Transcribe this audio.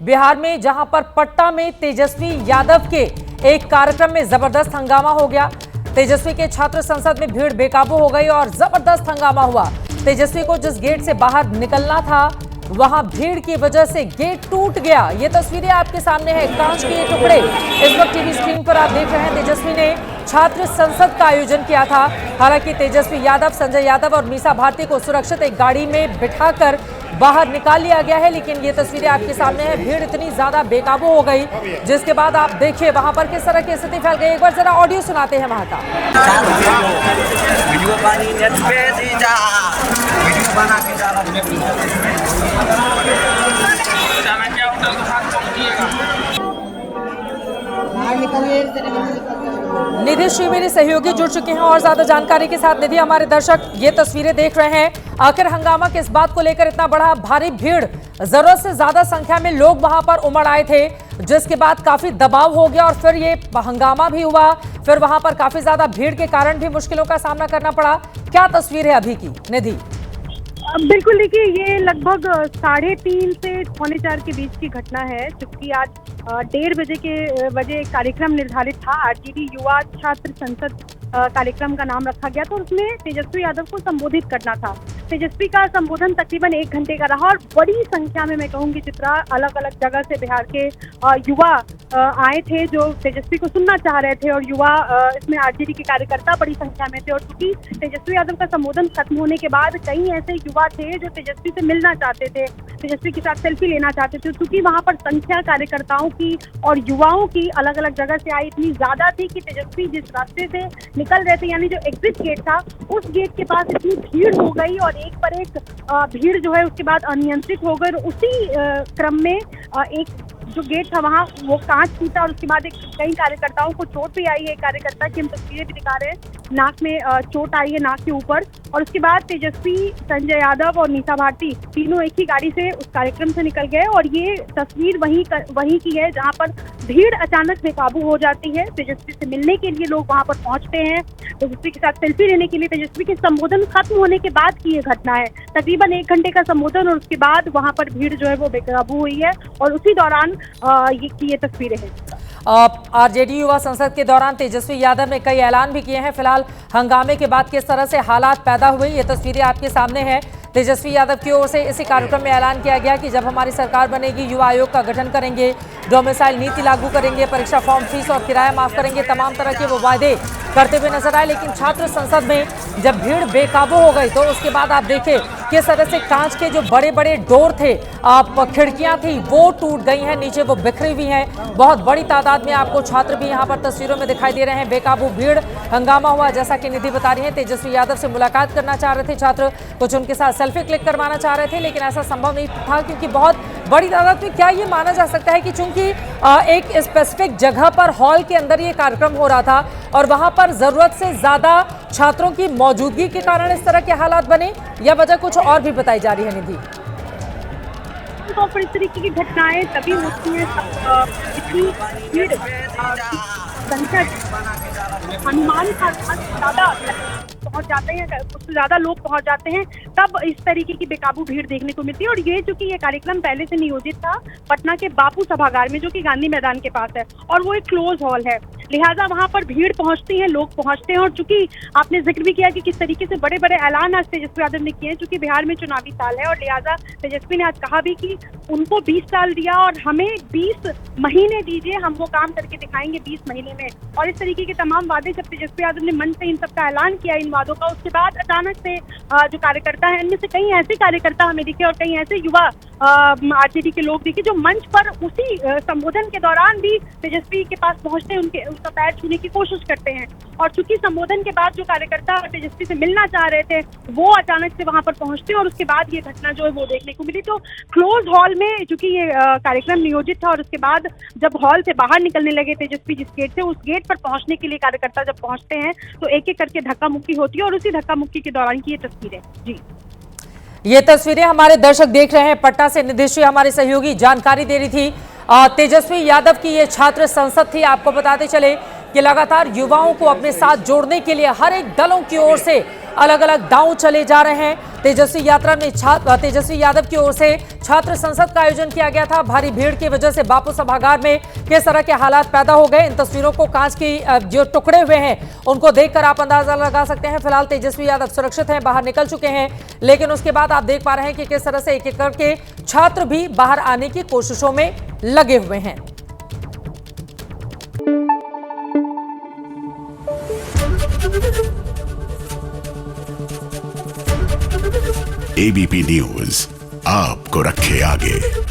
बिहार में, जहां पर पटना में तेजस्वी यादव के एक कार्यक्रम में जबरदस्त हंगामा हो गया। तेजस्वी के छात्र संसद में भीड़ बेकाबू हो गई और जबरदस्त हंगामा हुआ। तेजस्वी को जिस गेट से बाहर निकलना था, वहां भीड़ की वजह से गेट टूट गया। ये तस्वीरें आपके सामने है, कांच के ये टुकड़े इस वक्त टीवी स्क्रीन पर आप देख रहे हैं। तेजस्वी ने छात्र संसद का आयोजन किया था। हालांकि तेजस्वी यादव, संजय यादव और मीसा भारती को सुरक्षित एक गाड़ी में बिठाकर बाहर निकाल लिया गया है। लेकिन ये तस्वीरें आपके सामने है, भीड़ इतनी ज्यादा बेकाबू हो गई, जिसके बाद आप देखिए वहां पर किस तरह की स्थिति फैल गई। एक बार जरा ऑडियो सुनाते हैं वहां का। निधि श्री मेरे सहयोगी जुड़ चुके हैं और ज्यादा जानकारी के साथ। निधि, हमारे दर्शक ये तस्वीरें देख रहे हैं, आखिर हंगामा किस बात को लेकर इतना बड़ा भारी भीड़, जरूरत से ज्यादा संख्या में लोग वहां पर उमड़ आए थे, जिसके बाद काफी दबाव हो गया और फिर ये हंगामा भी हुआ। फिर वहां पर काफी ज्यादा भीड़ के कारण भी मुश्किलों का सामना करना पड़ा। क्या तस्वीर है अभी की, निधि? बिल्कुल, देखिए ये लगभग 3:30 से 3:45 के बीच की घटना है, क्योंकि आज 1:30 बजे कार्यक्रम निर्धारित था। आरजेडी युवा छात्र संसद कार्यक्रम का नाम रखा गया था और उसमें तेजस्वी यादव को संबोधित करना था। तेजस्वी का संबोधन तकरीबन 1 घंटे का रहा और बड़ी संख्या में, मैं कहूँगी चित्रा, अलग अलग जगह से बिहार के युवा आए थे जो तेजस्वी को सुनना चाह रहे थे। और युवा इसमें आरजेडी के कार्यकर्ता बड़ी संख्या में थे। और चूंकि तेजस्वी यादव का संबोधन खत्म होने के बाद कई ऐसे युवा थे जो तेजस्वी से मिलना चाहते थे, तेजस्वी के साथ सेल्फी लेना चाहते थे। क्योंकि वहां पर संख्या कार्यकर्ताओं की और युवाओं की अलग अलग जगह से आई इतनी ज्यादा थी कि तेजस्वी जिस रास्ते से निकल रहे थे, यानी जो एग्जिट गेट था, उस गेट के पास इतनी भीड़ हो गई और एक पर एक भीड़ जो है उसके बाद अनियंत्रित हो गई। उसी क्रम में एक जो गेट था वहाँ वो कांच टूटा और उसके बाद कई कार्यकर्ताओं को चोट भी आई है। कार्यकर्ता की हम तस्वीरें भी दिखा रहे हैं, नाक में चोट आई है, नाक के ऊपर। और उसके बाद तेजस्वी, संजय यादव और मीसा भारती तीनों एक ही गाड़ी से उस कार्यक्रम से निकल गए। और ये तस्वीर वहीं की है जहाँ पर भीड़ अचानक बेकाबू हो जाती है। तेजस्वी से मिलने के लिए लोग वहाँ पर पहुँचते हैं, तेजस्वी के साथ सेल्फी लेने के लिए। तेजस्वी के संबोधन खत्म होने के बाद की ये घटना है, तकरीबन 1 घंटे का संबोधन और उसके बाद वहाँ पर भीड़ जो है वो बेकाबू हुई है। और उसी दौरान ये तस्वीरें हैं। आरजेडी युवा संसद के दौरान तेजस्वी यादव ने कई ऐलान भी किए हैं। फिलहाल हंगामे के बाद किस तरह से हालात पैदा हुए, ये तस्वीरें आपके सामने हैं। तेजस्वी यादव की ओर से इसी कार्यक्रम में ऐलान किया गया कि जब हमारी सरकार बनेगी, युवा आयोग का गठन करेंगे, डोमिसाइल नीति लागू करेंगे, परीक्षा फॉर्म फीस और किराया माफ करेंगे, तमाम तरह के वो वायदे करते हुए नजर आए। लेकिन छात्र संसद में जब भीड़ बेकाबू हो गई तो उसके बाद आप देखें किस तरह से कांच के जो बड़े बड़े डोर थे, खिड़कियां थी, वो टूट गई हैं, नीचे वो बिखरी हुई हैं। बहुत बड़ी तादाद में आपको छात्र भी यहाँ पर तस्वीरों में दिखाई दे रहे हैं। बेकाबू भीड़, हंगामा हुआ, जैसा कि निधि बता रही है। तेजस्वी यादव से मुलाकात करना चाह रहे थे छात्र, कुछ उनके साथ सेल्फी क्लिक करवाना चाह रहे थे, लेकिन ऐसा संभव नहीं था क्योंकि बहुत बड़ी तादाद में। क्या ये माना जा सकता है कि चूंकि एक स्पेसिफिक जगह पर हॉल के अंदर ये कार्यक्रम हो रहा था और वहां पर जरूरत से ज्यादा छात्रों की मौजूदगी के कारण इस तरह के हालात बने, या वजह कुछ और भी बताई जा रही है निधि? तो इस तरीके की घटनाएं तभी होती हैं इतनी भीड़, संख्या, अनुमान का ज्यादा पहुंच जाते हैं, उससे ज्यादा लोग पहुंच जाते हैं, तब इस तरीके की बेकाबू भीड़ देखने को मिलती है। और ये चूंकि ये कार्यक्रम पहले से नियोजित था पटना के बापू सभागार में, जो कि गांधी मैदान के पास है, और वो एक क्लोज हॉल है, लिहाजा वहां पर भीड़ पहुंचती है, लोग पहुंचते हैं। और चूंकि आपने जिक्र भी किया कि किस तरीके से बड़े बड़े ऐलान आज तेजस्वी यादव ने किए हैं, चूंकि बिहार में चुनावी साल है और लिहाजा तेजस्वी ने आज कहा भी कि उनको 20 साल दिया और हमें 20 महीने दीजिए, हम वो काम करके दिखाएंगे 20 महीने में। और इस तरीके के तमाम वादे जब तेजस्वी यादव ने मन से इन सबका ऐलान किया, इन वादों का, उसके बाद अचानक से जो कार्यकर्ता है, इनमें से कई ऐसे कार्यकर्ता हमें दिखे और कई ऐसे युवा आरजेडी के लोग दिखे जो मंच पर उसी संबोधन के दौरान भी तेजस्वी के पास पहुंचते हैं, उनका पैर छूने की कोशिश करते हैं। और चूंकि संबोधन के बाद जो कार्यकर्ता तेजस्वी से मिलना चाह रहे थे वो अचानक से वहां पर पहुंचते हैं और उसके बाद ये घटना जो है वो देखने को मिली। तो क्लोज हॉल में चूंकि ये कार्यक्रम नियोजित था और उसके बाद जब हॉल से बाहर निकलने लगे तेजस्वी जिस गेट से, उस गेट पर पहुंचने के लिए कार्यकर्ता जब पहुंचते हैं तो एक एक करके धक्का मुक्की होती है और उसी धक्का मुक्की के दौरान की ये तस्वीरें। जी, ये तस्वीरें हमारे दर्शक देख रहे हैं। पटना से निधि श्री हमारे सहयोगी जानकारी दे रही थी। तेजस्वी यादव की ये छात्र संसद थी। आपको बताते चले कि लगातार युवाओं को अपने साथ जोड़ने के लिए हर एक दलों की ओर से अलग अलग दांव चले जा रहे हैं। तेजस्वी तेजस्वी यादव की ओर से छात्र संसद का आयोजन किया गया था। भारी भीड़ की वजह से बापू सभागार में किस तरह के हालात पैदा हो गए, इन तस्वीरों को कांच की जो टुकड़े हुए हैं उनको देखकर आप अंदाजा लगा सकते हैं। फिलहाल तेजस्वी यादव सुरक्षित हैं, बाहर निकल चुके हैं, लेकिन उसके बाद आप देख पा रहे हैं कि किस तरह से एक एक करके छात्र भी बाहर आने की कोशिशों में लगे हुए हैं। एबीपी न्यूज आपको रखे आगे।